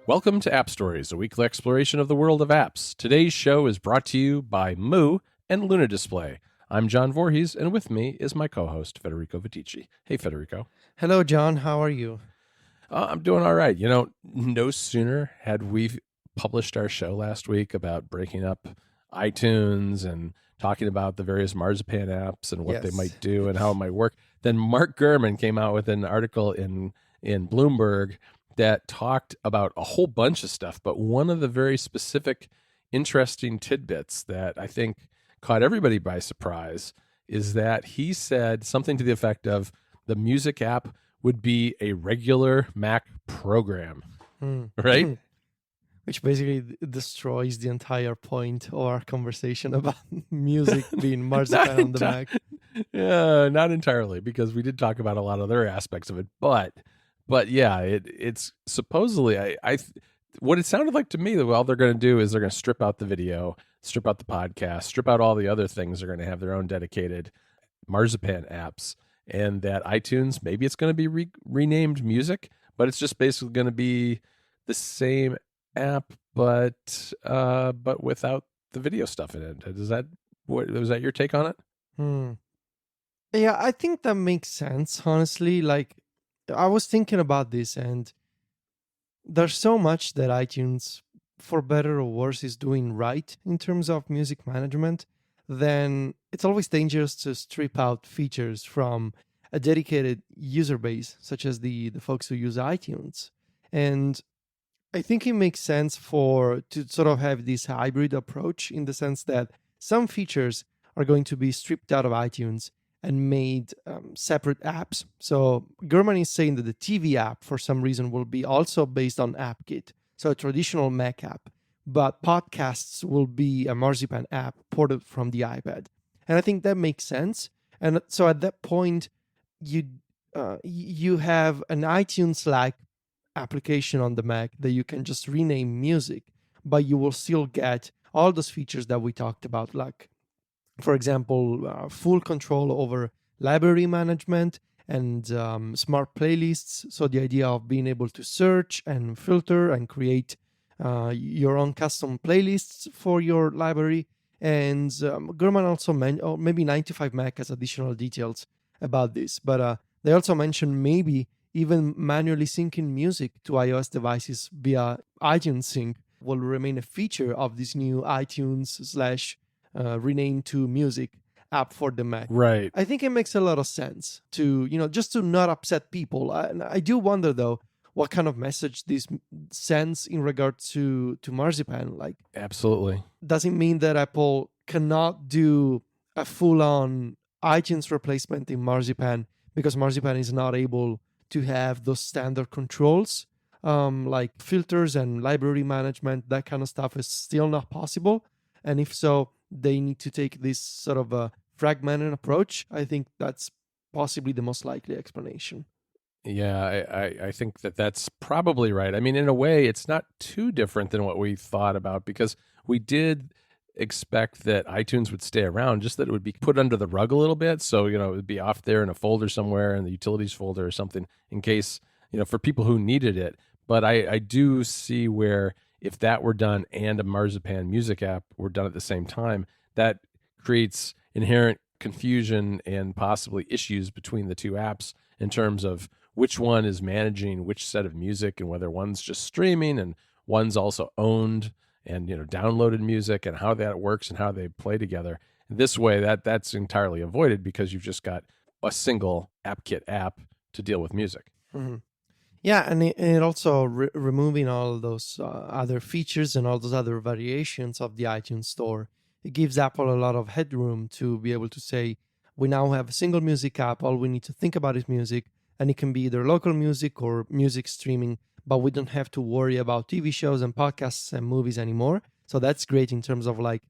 Welcome to App Stories, a weekly exploration of the world of apps. Today's show is brought to you by Moo and Luna Display. I'm John Voorhees, and with me is my co-host, Federico Vitici. Hey, Federico. Hello, John. How are you? I'm doing all right. You know, no sooner had we published our show last week about breaking up iTunes and talking about the various Marzipan apps and what they might do and how it might work, then Mark Gurman came out with an article in Bloomberg that talked about a whole bunch of stuff, but one of the very specific, interesting tidbits that I think caught everybody by surprise is that he said something to the effect of the music app would be a regular Mac program, right? Which basically destroys the entire point of our conversation about music being Marzipan on the Mac. Yeah, not entirely, because we did talk about a lot of other aspects of it, but yeah, it's supposedly what it sounded like to me that all they're going to do is they're going to strip out the video, strip out the podcast, strip out all the other things. They're going to have their own dedicated Marzipan apps, and that iTunes, maybe it's going to be renamed Music, but it's just basically going to be the same app, but without the video stuff in it. Was that your take on it? Yeah, I think that makes sense, honestly. Like, I was thinking about this, and there's so much that iTunes, for better or worse, is doing right in terms of music management. Then it's always dangerous to strip out features from a dedicated user base, such as the folks who use iTunes. And I think it makes sense to sort of have this hybrid approach, in the sense that some features are going to be stripped out of iTunes and made separate apps. So Gurman is saying that the TV app, for some reason, will be also based on AppKit, so a traditional Mac app, but podcasts will be a Marzipan app ported from the iPad. And I think that makes sense. And so at that point, you have an iTunes-like application on the Mac that you can just rename Music, but you will still get all those features that we talked about, like, for example, full control over library management and smart playlists. So the idea of being able to search and filter and create your own custom playlists for your library. And Gurman also mentioned, maybe 9to5Mac has additional details about this, but they also mentioned maybe even manually syncing music to iOS devices via iTunes Sync will remain a feature of this new iTunes / renamed to Music app for the Mac. Right. I think it makes a lot of sense to, just to not upset people. And I do wonder, though, what kind of message this sends in regard to Marzipan. Like, absolutely. Does it mean that Apple cannot do a full-on iTunes replacement in Marzipan because Marzipan is not able to have those standard controls, like filters and library management? That kind of stuff is still not possible. And if so, they need to take this sort of a fragmented approach. I think that's possibly the most likely explanation. Yeah, I think that's probably right. I mean, in a way, it's not too different than what we thought about, because we did expect that iTunes would stay around, just that it would be put under the rug a little bit. So, it would be off there in a folder somewhere in the utilities folder or something, in case, for people who needed it. But I do see where, if that were done and a Marzipan music app were done at the same time, that creates inherent confusion and possibly issues between the two apps in terms of which one is managing which set of music, and whether one's just streaming and one's also owned and downloaded music, and how that works and how they play together. This way, that's entirely avoided, because you've just got a single AppKit app to deal with music. Mm-hmm. Yeah, and it also removing all those other features and all those other variations of the iTunes Store, it gives Apple a lot of headroom to be able to say, we now have a single music app, all we need to think about is music, and it can be either local music or music streaming, but we don't have to worry about TV shows and podcasts and movies anymore. So that's great in terms of, like,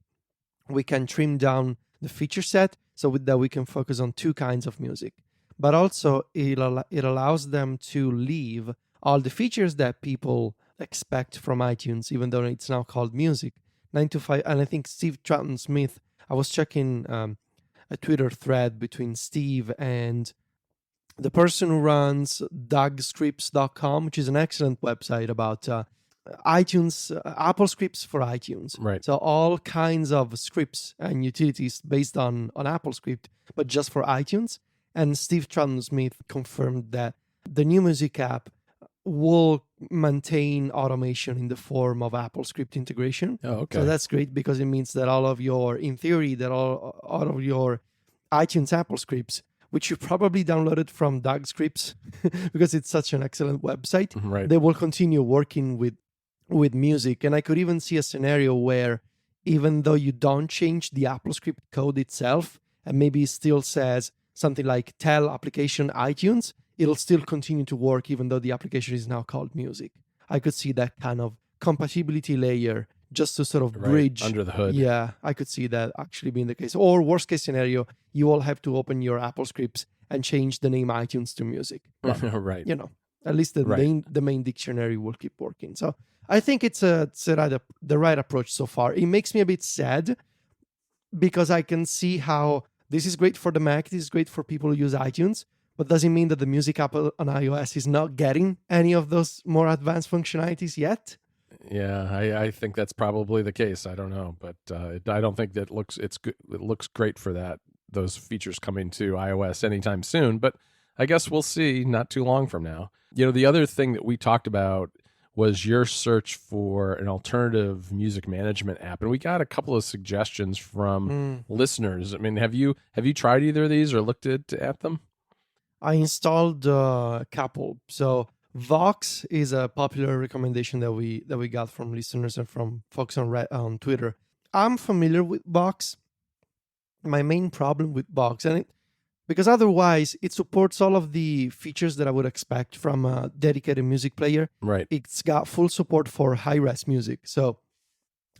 we can trim down the feature set so that we can focus on two kinds of music. But also, it allows them to leave all the features that people expect from iTunes, even though it's now called Music. 9to5, and I think Steve Troughton-Smith, I was checking a Twitter thread between Steve and the person who runs dogscripts.com, which is an excellent website about iTunes, Apple scripts for iTunes. Right. So all kinds of scripts and utilities based on Apple script, but just for iTunes. And Steve Troughton-Smith confirmed that the new music app will maintain automation in the form of Apple script integration. Oh, okay. So that's great because it means that in theory, that all of your iTunes Apple scripts, which you probably downloaded from Doug Scripts because it's such an excellent website, Right. they will continue working with music. And I could even see a scenario where even though you don't change the Apple script code itself, and maybe it still says something like tell application iTunes, it'll still continue to work even though the application is now called music. I could see that kind of compatibility layer just to sort of bridge under the hood. Yeah, I could see that actually being the case. Or worst case scenario, you all have to open your Apple scripts and change the name iTunes to music. But, right. At least the main dictionary will keep working. So I think it's the right approach so far. It makes me a bit sad because I can see how this is great for the Mac, this is great for people who use iTunes, but does it mean that the music app on iOS is not getting any of those more advanced functionalities yet? Yeah, I think that's probably the case. I don't know, but I don't think that it looks great for those features coming to iOS anytime soon. But I guess we'll see not too long from now. The other thing that we talked about was your search for an alternative music management app, and we got a couple of suggestions from listeners. I mean, have you tried either of these or looked at them? I installed a couple. So Vox is a popular recommendation that we got from listeners and from folks on Twitter. I'm familiar with Vox. My main problem with Vox, because otherwise it supports all of the features that I would expect from a dedicated music player. Right. It's got full support for high-res music. So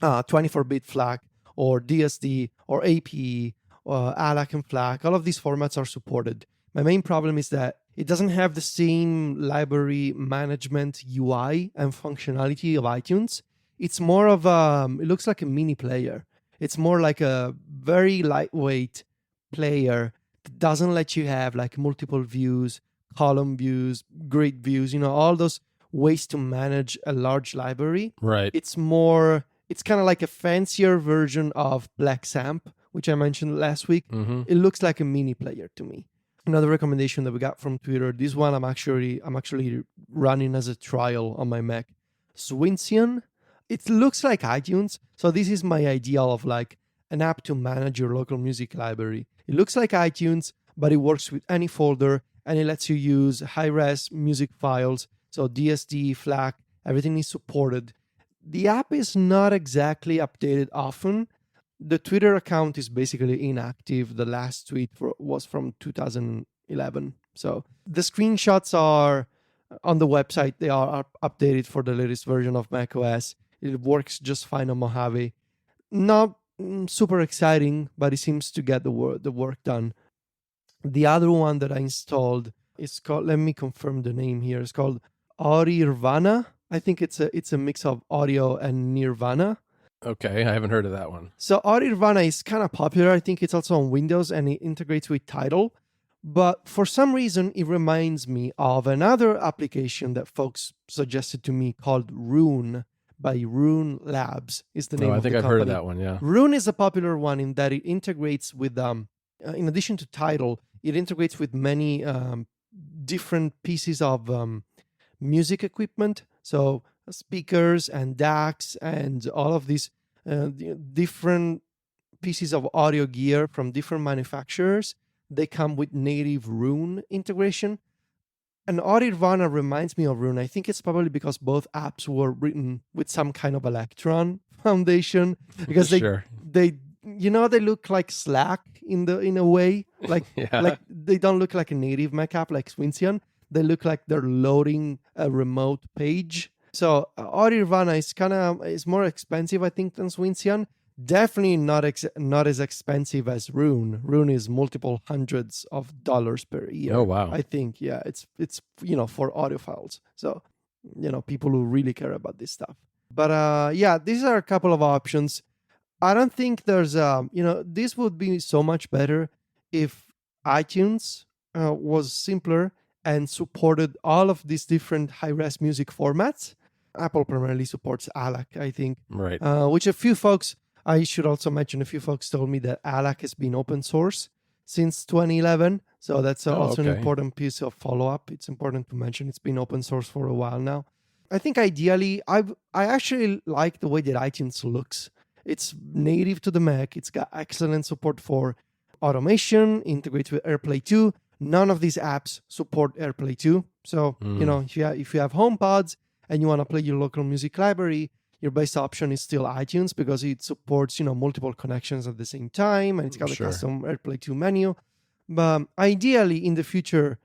24-bit FLAC or DSD or APE or ALAC and FLAC, all of these formats are supported. My main problem is that it doesn't have the same library management UI and functionality of iTunes. It's more of it looks like a mini player. It's more like a very lightweight player that doesn't let you have like multiple views, column views, grid views, all those ways to manage a large library. Right. It's kind of like a fancier version of Black Samp, which I mentioned last week. Mm-hmm. It looks like a mini player to me. Another recommendation that we got from Twitter, this one I'm actually running as a trial on my Mac. Swincian. It looks like iTunes. So this is my ideal of like an app to manage your local music library. It looks like iTunes, but it works with any folder and it lets you use high-res music files. So DSD, FLAC, everything is supported. The app is not exactly updated often. The Twitter account is basically inactive. The last tweet was from 2011. So the screenshots are on the website. They are updated for the latest version of macOS. It works just fine on Mojave. Not super exciting, but it seems to get the work done. The other one that I installed is called, let me confirm the name here. It's called Audirvana. I think it's a mix of audio and Nirvana. Okay, I haven't heard of that one. So Audirvana is kind of popular. I think it's also on Windows and it integrates with Tidal. But for some reason, it reminds me of another application that folks suggested to me called Rune by Rune Labs is the name of the company. I think I've heard of that one, yeah. Rune is a popular one in that it integrates with, in addition to Tidal, it integrates with many different pieces of music equipment. So speakers and DACs and all of these different pieces of audio gear from different manufacturers. They come with native Rune integration. And Audirvana reminds me of Rune. I think it's probably because both apps were written with some kind of Electron foundation because they look like Slack in a way. Like like they don't look like a native Mac app like Swincian. They look like they're loading a remote page. So Audirvana is more expensive, I think, than Swincian. Definitely not as expensive as Rune. Rune is multiple hundreds of dollars per year. Oh wow! I think it's for audiophiles. So people who really care about this stuff. But these are a couple of options. I don't think there's this would be so much better if iTunes was simpler and supported all of these different high-res music formats. Apple primarily supports ALAC, I think, Right. which a few folks, I should also mention, a few folks told me that ALAC has been open source since 2011. So that's Oh, also an okay. important piece of follow-up. It's important to mention it's been open source for a while now. I think ideally, I actually like the way that iTunes looks. It's native to the Mac. It's got excellent support for automation, integrates with AirPlay 2. None of these apps support AirPlay 2. So, if you have HomePods and you want to play your local music library, your best option is still iTunes because it supports, multiple connections at the same time, and it's got a Sure. custom AirPlay 2 menu. But ideally, in the future,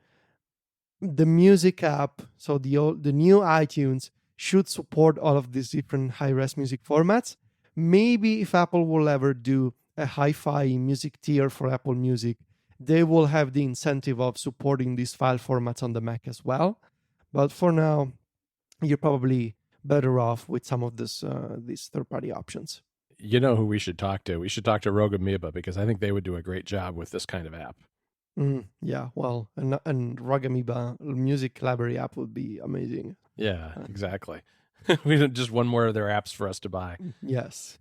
the music app, so the new iTunes, should support all of these different high-res music formats. Maybe if Apple will ever do a hi-fi music tier for Apple Music, they will have the incentive of supporting these file formats on the Mac as well. But for now, you're probably better off with some of these third-party options. You know who we should talk to? We should talk to Rogue Amoeba because I think they would do a great job with this kind of app. Yeah, well, and Rug Amoeba music library app would be amazing. Yeah, exactly. We need just one more of their apps for us to buy. Yes.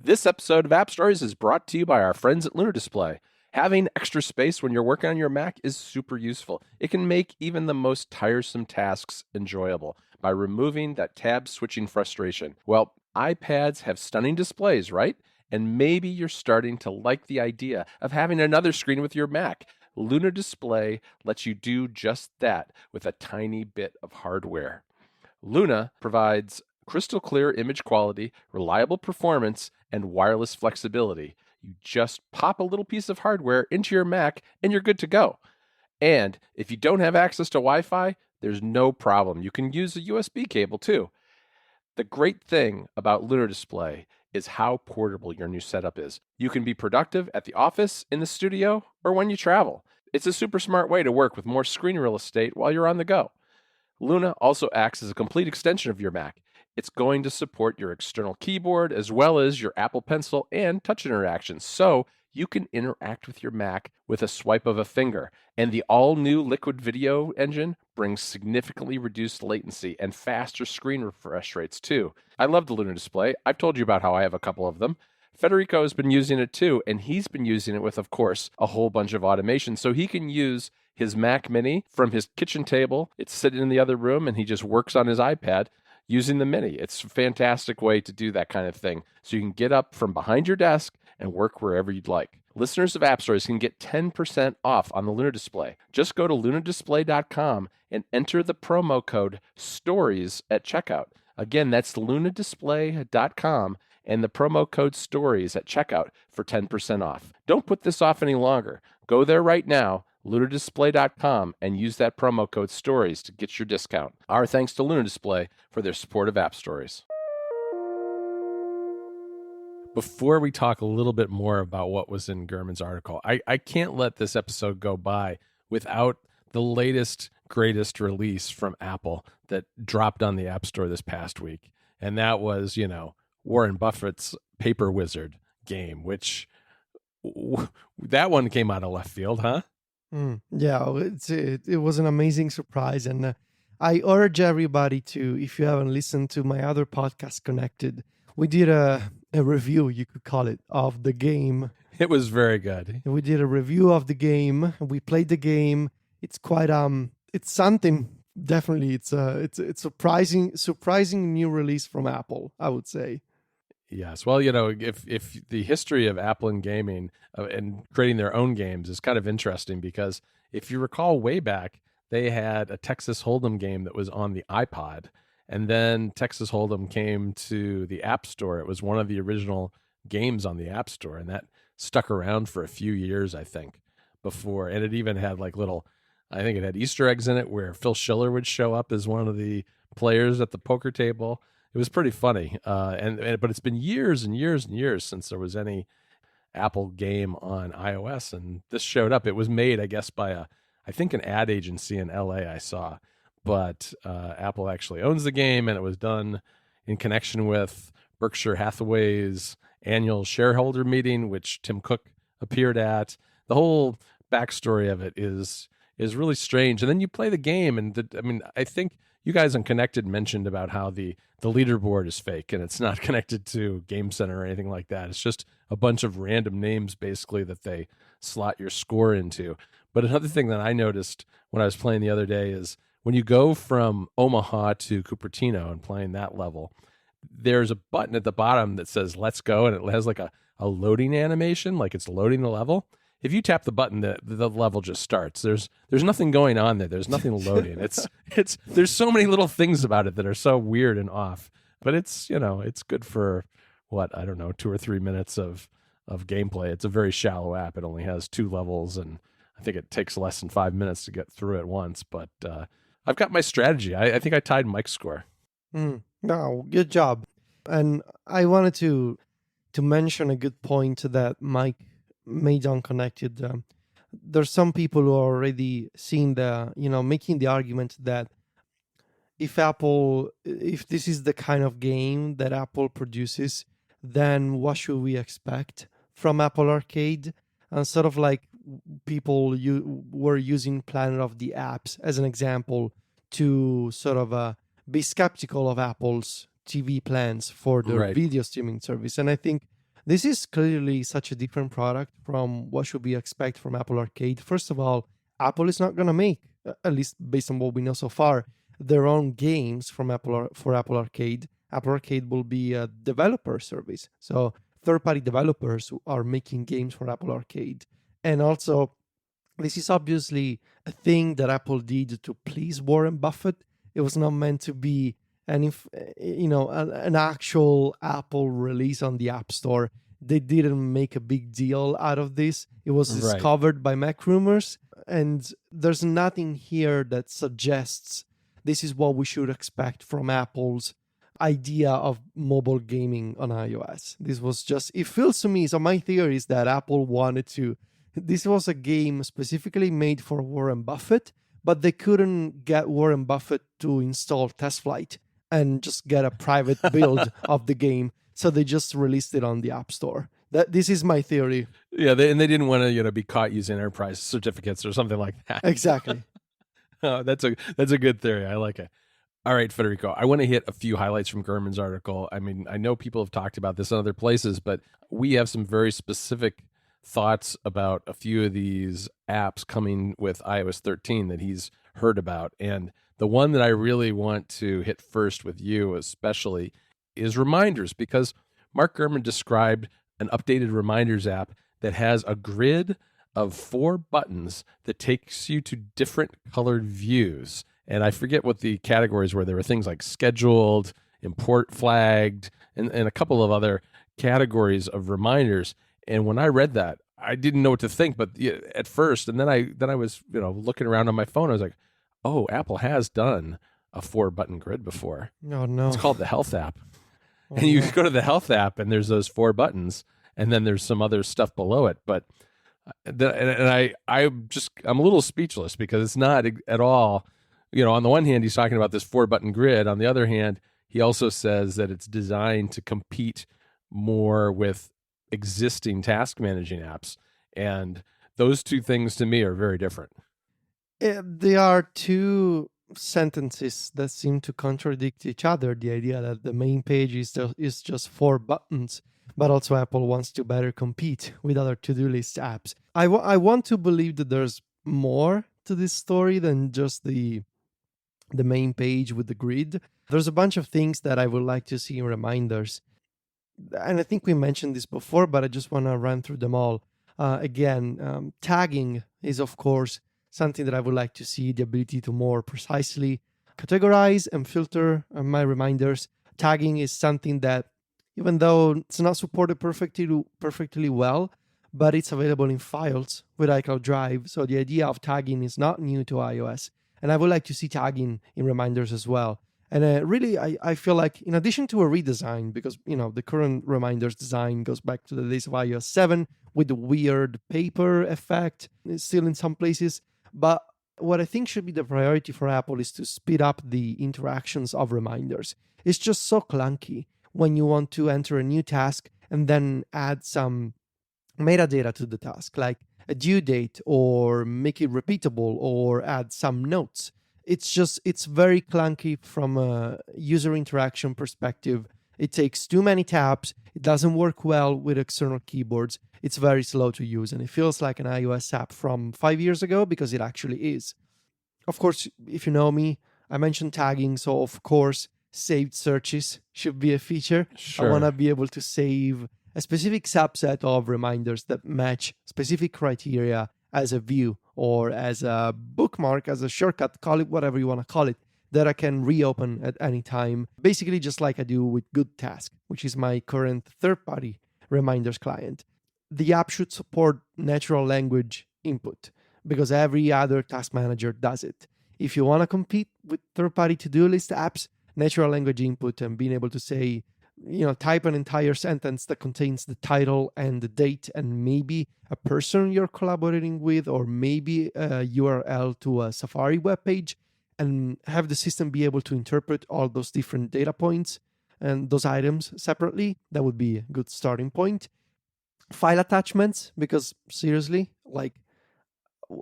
This episode of App Stories is brought to you by our friends at Lunar Display. Having extra space when you're working on your Mac is super useful. It can make even the most tiresome tasks enjoyable by removing that tab switching frustration. Well, iPads have stunning displays, right? And maybe you're starting to like the idea of having another screen with your Mac. Lunar Display lets you do just that with a tiny bit of hardware. Luna provides crystal clear image quality, reliable performance, and wireless flexibility. You just pop a little piece of hardware into your Mac and you're good to go. And if you don't have access to Wi-Fi, there's no problem. You can use a USB cable too. The great thing about Lunar Display is how portable your new setup is. You can be productive at the office, in the studio, or when you travel. It's a super smart way to work with more screen real estate while you're on the go. Luna also acts as a complete extension of your Mac. It's going to support your external keyboard as well as your Apple Pencil and touch interactions, so you can interact with your Mac with a swipe of a finger. And the all-new Liquid Video engine brings significantly reduced latency and faster screen refresh rates too. I love the Luna Display. I've told you about how I have a couple of them. Federico has been using it too, and he's been using it with, of course, a whole bunch of automation, so he can use his Mac Mini from his kitchen table. It's sitting in the other room, and he just works on his iPad using the Mini. It's a fantastic way to do that kind of thing. So you can get up from behind your desk and work wherever you'd like. Listeners of App Stories can get 10% off on the Lunar Display. Just go to lunardisplay.com and enter the promo code STORIES at checkout. Again, that's lunardisplay.com and the promo code STORIES at checkout for 10% off. Don't put this off any longer. Go there right now, lunardisplay.com, and use that promo code STORIES to get your discount. Our thanks to Lunar Display for their support of App Stories. Before we talk a little bit more about what was in Gurman's article, I can't let this episode go by without the latest, greatest release from Apple that dropped on the App Store this past week. And that was, Warren Buffett's Paper Wizard game, which that one came out of left field, huh? Yeah, it was an amazing surprise. And I urge everybody to, if you haven't listened to my other podcast, Connected, we did a review, you could call it, of the game. It was very good. We did a review of the game. We played the game. It's quite it's something. Definitely, it's a surprising new release from Apple, I would say. Yes. Well, if the history of Apple and gaming and creating their own games is kind of interesting because if you recall way back, they had a Texas Hold'em game that was on the iPod. And then Texas Hold'em came to the App Store. It was one of the original games on the App Store, and that stuck around for a few years, I think, before. And it even had I think it had Easter eggs in it where Phil Schiller would show up as one of the players at the poker table. It was pretty funny. But it's been years and years and years since there was any Apple game on iOS, and this showed up. It was made, I guess, by I think an ad agency in LA I saw. But Apple actually owns the game, and it was done in connection with Berkshire Hathaway's annual shareholder meeting, which Tim Cook appeared at. The whole backstory of it is is really strange. And then you play the game, and I think you guys on Connected mentioned about how the leaderboard is fake and it's not connected to Game Center or anything like that. It's just a bunch of random names basically that they slot your score into. But another thing that I noticed when I was playing the other day is when you go from Omaha to Cupertino and playing that level, there's a button at the bottom that says "Let's go," and it has like a loading animation, like it's loading the level. If you tap the button, the level just starts. There's nothing going on there. There's nothing loading. It's there's so many little things about it that are so weird and off. But it's it's good for what, I don't know, 2 or 3 minutes of gameplay. It's a very shallow app. It only has 2 levels, and I think it takes less than 5 minutes to get through it once. But I've got my strategy. I think I tied Mike's score. No, good job. And I wanted to mention a good point that Mike made on Connected. There's some people who are already seeing making the argument that if this is the kind of game that Apple produces, then what should we expect from Apple Arcade? And sort of like people were using Planet of the Apps as an example to sort of be skeptical of Apple's TV plans for their video streaming service. And I think this is clearly such a different product from what should we expect from Apple Arcade. First of all, Apple is not going to make, at least based on what we know so far, their own games for Apple Arcade. Apple Arcade will be a developer service. So third-party developers who are making games for Apple Arcade. And also, this is obviously a thing that Apple did to please Warren Buffett. It was not meant to be an actual Apple release on the App Store. They didn't make a big deal out of this. It was discovered by Mac Rumors, and there's nothing here that suggests this is what we should expect from Apple's idea of mobile gaming on iOS. This was just, it feels to me, so my theory is that Apple wanted to, this was a game specifically made for Warren Buffett, but they couldn't get Warren Buffett to install TestFlight and just get a private build of the game. So they just released it on the App Store. This is my theory. Yeah, they didn't want to be caught using enterprise certificates or something like that. Exactly. Oh, that's a good theory. I like it. All right, Federico, I want to hit a few highlights from Gurman's article. I mean, I know people have talked about this in other places, but we have some very specific thoughts about a few of these apps coming with iOS 13 that he's heard about. And the one that I really want to hit first with you especially is reminders, because Mark Gurman described an updated reminders app that has a grid of 4 buttons that takes you to different colored views. And I forget what the categories were. There were things like scheduled, import flagged, and a couple of other categories of reminders. And when I read that, I didn't know what to think, but at first, and then I was looking around on my phone. I was like, oh, Apple has done a 4-button grid before. Oh, no. It's called the Health app. And you go to the Health app, and there's those 4 buttons, and then there's some other stuff below it. But I'm a little speechless because it's not at all. On the one hand, he's talking about this 4-button grid. On the other hand, he also says that it's designed to compete more with existing task managing apps. And those two things to me are very different. There are 2 sentences that seem to contradict each other. The idea that the main page is just 4 buttons, but also Apple wants to better compete with other to-do list apps. I want to believe that there's more to this story than just the main page with the grid. There's a bunch of things that I would like to see in reminders. And I think we mentioned this before, but I just want to run through them all. Again, tagging is, of course, something that I would like to see, the ability to more precisely categorize and filter my reminders. Tagging is something that, even though it's not supported perfectly well, but it's available in files with iCloud Drive. So the idea of tagging is not new to iOS. And I would like to see tagging in reminders as well. And really, I feel like in addition to a redesign, because the current reminders design goes back to the days of iOS 7 with the weird paper effect, still in some places. But what I think should be the priority for Apple is to speed up the interactions of reminders. It's just so clunky when you want to enter a new task and then add some metadata to the task, like a due date or make it repeatable or add some notes. It's very clunky from a user interaction perspective. It takes too many taps. It doesn't work well with external keyboards. It's very slow to use, and it feels like an iOS app from 5 years ago because it actually is. Of course, if you know me, I mentioned tagging, so of course, saved searches should be a feature. I want Sure. to be able to save a specific subset of reminders that match specific criteria as a view or as a bookmark, as a shortcut, call it whatever you want to call it, that I can reopen at any time. Basically, just like I do with Good Task, which is my current third party reminders client. The app should support natural language input because every other task manager does it. If you want to compete with third party to do list apps, natural language input and being able to say, type an entire sentence that contains the title and the date and maybe a person you're collaborating with, or maybe a URL to a Safari webpage, and have the system be able to interpret all those different data points and those items separately. That would be a good starting point. File attachments, because seriously, like,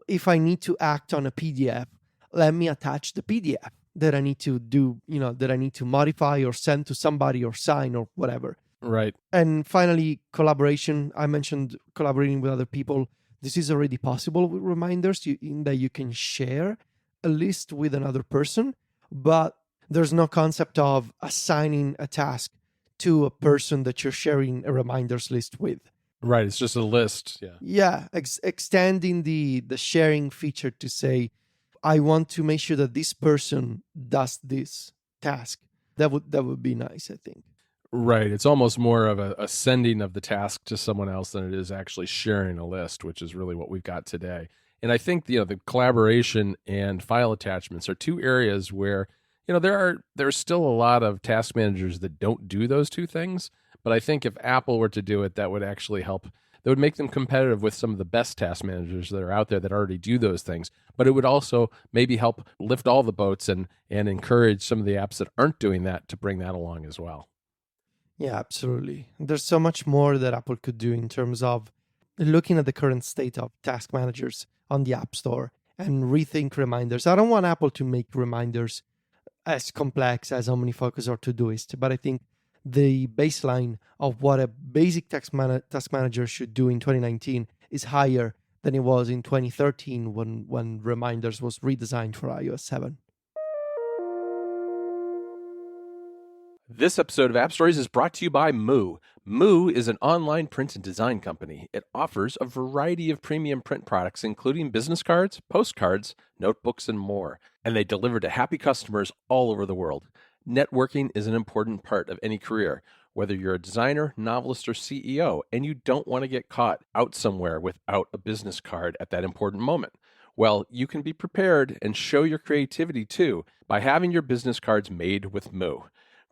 if I need to act on a PDF, let me attach the PDF that I need to do, that I need to modify or send to somebody or sign or whatever. Right. And finally, collaboration. I mentioned collaborating with other people. This is already possible with reminders in that you can share a list with another person, but there's no concept of assigning a task to a person that you're sharing a reminders list with. Right. It's just a list. Yeah. Yeah, extending the sharing feature to say, I want to make sure that this person does this task. That would be nice, I think. Right. It's almost more of a sending of the task to someone else than it is actually sharing a list, which is really what we've got today. And I think the collaboration and file attachments are two areas where there's still a lot of task managers that don't do those two things. But I think if Apple were to do it, that would actually help. That would make them competitive with some of the best task managers that are out there that already do those things. But it would also maybe help lift all the boats and encourage some of the apps that aren't doing that to bring that along as well. Yeah, absolutely. There's so much more that Apple could do in terms of looking at the current state of task managers on the App Store and rethink reminders. I don't want Apple to make reminders as complex as OmniFocus or Todoist, but I think the baseline of what a basic task manager should do in 2019 is higher than it was in 2013 when reminders was redesigned for iOS 7. This episode of App Stories is brought to you by Moo. Moo is an online print and design company. It offers a variety of premium print products, including business cards, postcards, notebooks, and more. And they deliver to happy customers all over the world. Networking is an important part of any career, whether you're a designer, novelist, or CEO, and you don't want to get caught out somewhere without a business card at that important moment. Well, you can be prepared and show your creativity too by having your business cards made with Moo.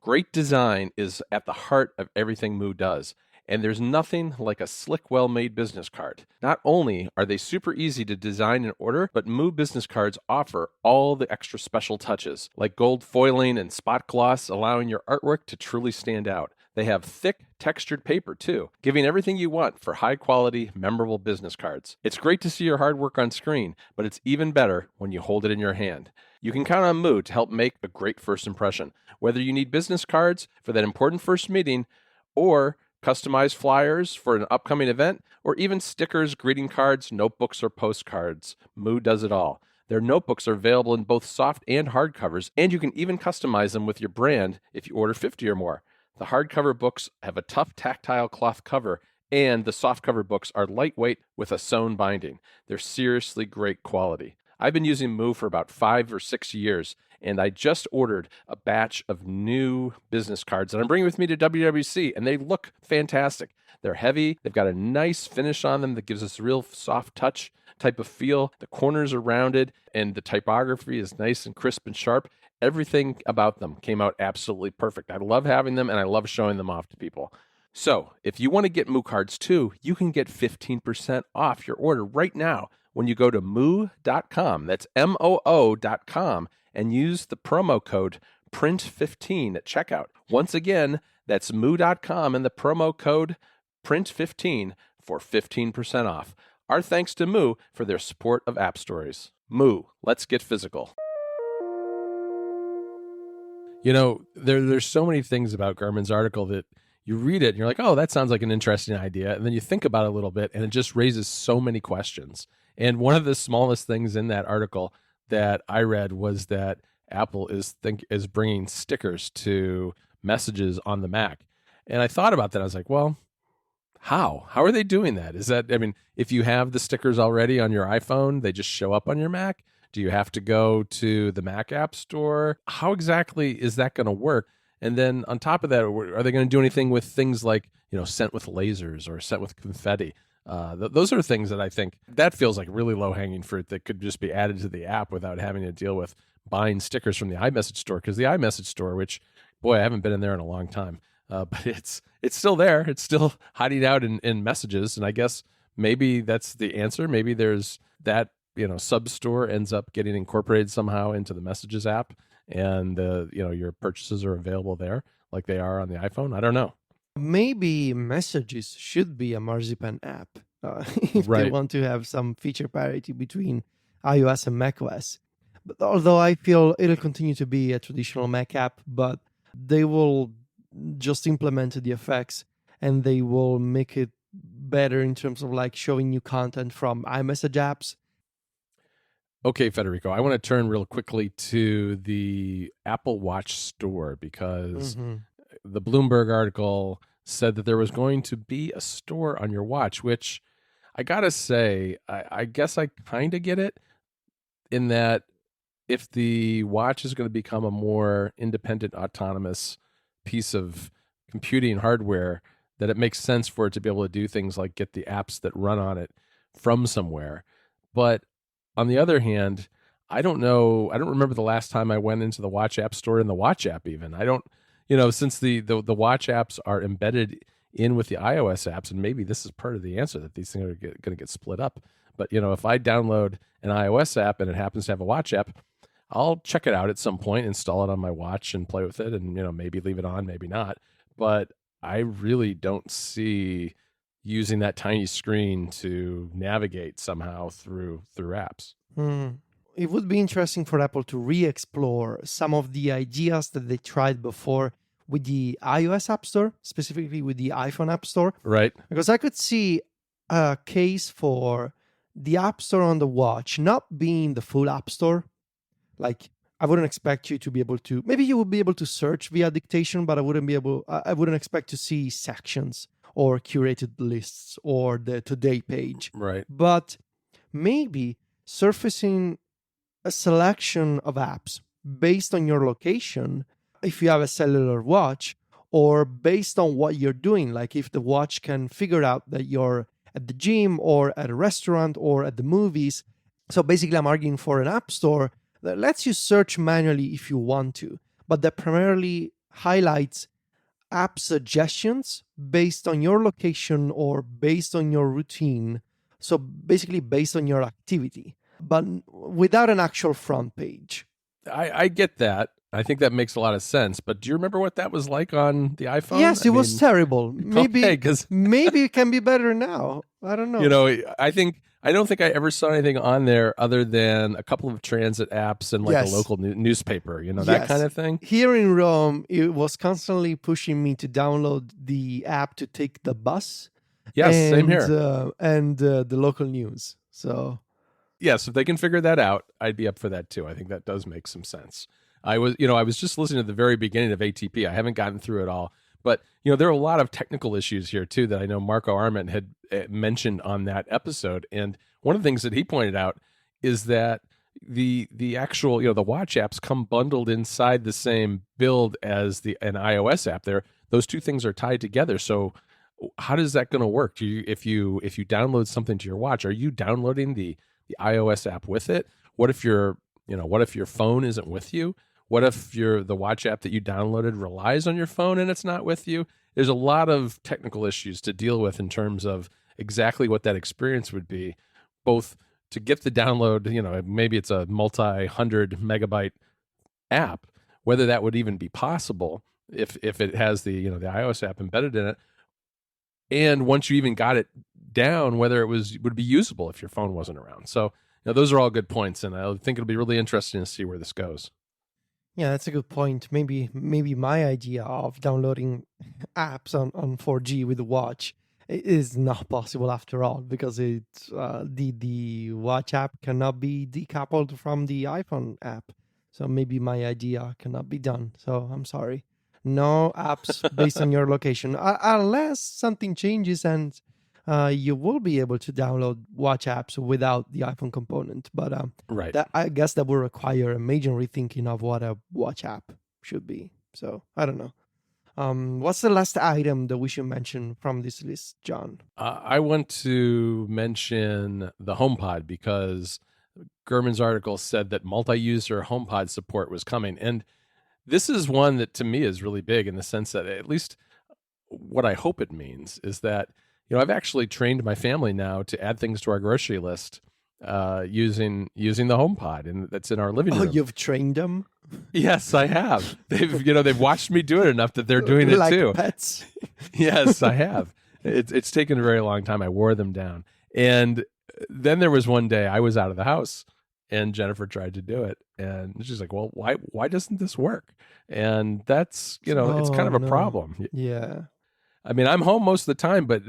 Great design is at the heart of everything Moo does, and there's nothing like a slick, well-made business card. Not only are they super easy to design and order, but Moo business cards offer all the extra special touches, like gold foiling and spot gloss, allowing your artwork to truly stand out. They have thick, textured paper, too, giving everything you want for high-quality, memorable business cards. It's great to see your hard work on screen, but it's even better when you hold it in your hand. You can count on Moo to help make a great first impression. Whether you need business cards for that important first meeting, or customized flyers for an upcoming event, or even stickers, greeting cards, notebooks, or postcards, Moo does it all. Their notebooks are available in both soft and hard covers, and you can even customize them with your brand if you order 50 or more. The hardcover books have a tough tactile cloth cover, and the softcover books are lightweight with a sewn binding. They're seriously great quality. I've been using Moo for about 5 or 6 years, and I just ordered a batch of new business cards that I'm bringing with me to WWC, and they look fantastic. They're heavy. They've got a nice finish on them that gives us a real soft touch type of feel. The corners are rounded, and the typography is nice and crisp and sharp. Everything about them came out absolutely perfect. I love having them, and I love showing them off to people. So if you want to get Moo cards too, you can get 15% off your order right now when you go to moo.com. That's MOO.com, and use the promo code PRINT15 at checkout. Once again, that's moo.com and the promo code PRINT15 for 15% off. Our thanks to Moo for their support of App Stories. Moo, let's get physical. You know, there's so many things about Gurman's article that you read it and you're like, oh, that sounds like an interesting idea. And then you think about it a little bit and it just raises so many questions. And one of the smallest things in that article that I read was that Apple is bringing stickers to messages on the Mac. And I thought about that. I was like, well, how are they doing that? Is that, I mean, if you have the stickers already on your iPhone, they just show up on your Mac? Do you have to go to the Mac App Store? How exactly is that going to work? And then on top of that, are they going to do anything with things like, sent with lasers or sent with confetti? Those are things that I think that feels like really low hanging fruit that could just be added to the app without having to deal with buying stickers from the iMessage store. Because the iMessage store, which, boy, I haven't been in there in a long time, but it's still there. It's still hiding out in messages. And I guess maybe that's the answer. Maybe there's that, sub store ends up getting incorporated somehow into the Messages app, and your purchases are available there like they are on the iPhone. I don't know. Maybe Messages should be a Marzipan app if Right. they want to have some feature parity between iOS and macOS. But although I feel it'll continue to be a traditional Mac app, but they will just implement the effects and they will make it better in terms of like showing you content from iMessage apps. Okay, Federico, I want to turn real quickly to the Apple Watch store because the Bloomberg article said that there was going to be a store on your watch, which I got to say, I guess I kind of get it in that if the watch is going to become a more independent, autonomous piece of computing hardware, that it makes sense for it to be able to do things like get the apps that run on it from somewhere. But on the other hand, I don't remember the last time I went into the Watch App Store in the Watch app even. I don't, since the Watch apps are embedded in with the iOS apps, and maybe this is part of the answer that these things are going to get split up. But, if I download an iOS app and it happens to have a Watch app, I'll check it out at some point, install it on my watch and play with it and, maybe leave it on, maybe not. But I really don't see using that tiny screen to navigate somehow through apps. It would be interesting for Apple to re-explore some of the ideas that they tried before with the iOS App Store, specifically with the iPhone App Store. Right. Because I could see a case for the App Store on the watch not being the full App Store. Like, I wouldn't expect you to be able to, maybe you would be able to search via dictation, but I wouldn't expect to see sections or curated lists or the today page. Right. But maybe surfacing a selection of apps based on your location, if you have a cellular watch, or based on what you're doing. Like if the watch can figure out that you're at the gym or at a restaurant or at the movies. So basically, I'm arguing for an app store that lets you search manually if you want to, but that primarily highlights app suggestions based on your location or based on your routine. So basically based on your activity, but without an actual front page. I get that. I think that makes a lot of sense. But do you remember what that was like on the iPhone? Yes, it was terrible. Maybe maybe it can be better now. I don't know. I don't think I ever saw anything on there other than a couple of transit apps and like a local newspaper, that kind of thing. Here in Rome, it was constantly pushing me to download the app to take the bus. Yes, same here. And the local news. So, yes, if they can figure that out, I'd be up for that too. I think that does make some sense. I was just listening to the very beginning of ATP. I haven't gotten through it all. But, there are a lot of technical issues here, too, that I know Marco Arment had mentioned on that episode. And one of the things that he pointed out is that the actual, the watch apps come bundled inside the same build as an iOS app there. Those two things are tied together. So how does that going to work? If you download something to your watch, are you downloading the iOS app with it? What if your phone isn't with you? What if the watch app that you downloaded relies on your phone and it's not with you? There's a lot of technical issues to deal with in terms of exactly what that experience would be, both to get the download, maybe it's a multi-100 megabyte app, whether that would even be possible if it has the iOS app embedded in it. And once you even got it down whether it would be usable if your phone wasn't around. So those are all good points, and I think it'll be really interesting to see where this goes. Yeah, that's a good point. Maybe my idea of downloading apps on 4G with the watch is not possible after all, because the watch app cannot be decoupled from the iPhone app. So maybe my idea cannot be done. So I'm sorry. No apps based on your location, unless something changes and you will be able to download watch apps without the iPhone component. But Right. I guess that will require a major rethinking of what a watch app should be. So I don't know. What's the last item that we should mention from this list, John? I want to mention the HomePod, because Gurman's article said that multi-user HomePod support was coming. And this is one that to me is really big, in the sense that, at least what I hope it means, is that I've actually trained my family now to add things to our grocery list using the HomePod, and that's in our living room. Oh, you've trained them? Yes, I have. They've watched me do it enough that they're doing it like too. Pets. Yes, I have. It's taken a very long time. I wore them down, and then there was one day I was out of the house, and Jennifer tried to do it, and she's like, "Well, why doesn't this work?" And that's it's kind of a problem. Yeah. I mean, I'm home most of the time, but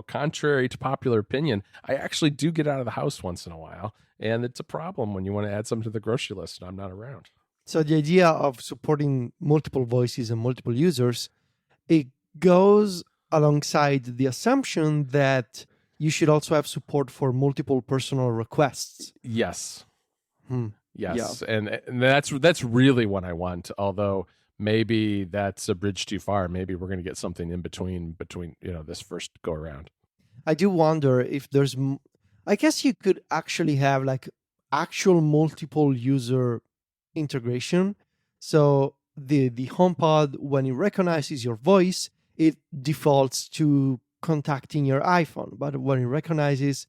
contrary to popular opinion, I actually do get out of the house once in a while, and it's a problem when you want to add something to the grocery list and I'm not around. So the idea of supporting multiple voices and multiple users, it goes alongside the assumption that you should also have support for multiple personal requests. Yes. Yes, Yeah. and that's really what I want. Although maybe that's a bridge too far. Maybe we're going to get something in between this first go around. I do wonder if there's. I guess you could actually have like actual multiple user integration. So the HomePod, when it recognizes your voice, it defaults to contacting your iPhone. But when it recognizes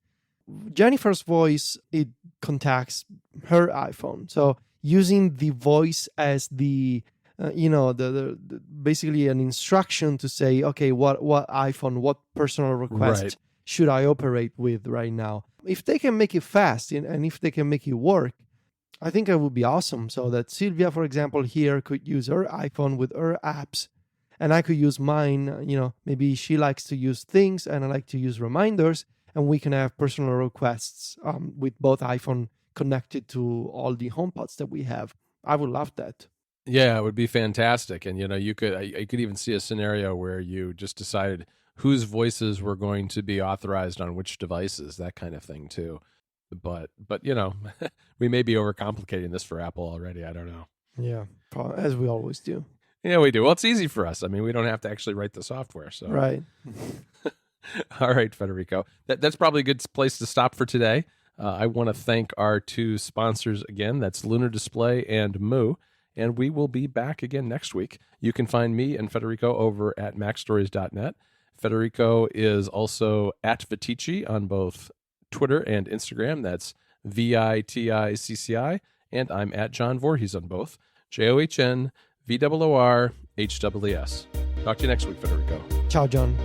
Jennifer's voice, it contacts her iPhone. So using the voice as the the basically an instruction to say, okay, what iPhone, what personal request should I operate with right now? If they can make it fast and if they can make it work, I think it would be awesome. So that Sylvia, for example, here could use her iPhone with her apps, and I could use mine. Maybe she likes to use things and I like to use reminders, and we can have personal requests with both iPhone connected to all the HomePods that we have. I would love that. Yeah, it would be fantastic. And you could even see a scenario where you just decided whose voices were going to be authorized on which devices, that kind of thing too. But we may be overcomplicating this for Apple already. I don't know. Yeah, as we always do. Yeah, we do. Well, it's easy for us. I mean, we don't have to actually write the software. So right. All right, Federico. That's probably a good place to stop for today. I want to thank our two sponsors again. That's Lunar Display and Moo. And we will be back again next week. You can find me and Federico over at macstories.net. Federico is also at Viticci on both Twitter and Instagram. That's VITICCI. And I'm at John Voorhees on both. JOHNVOORHWS. Talk to you next week, Federico. Ciao, John.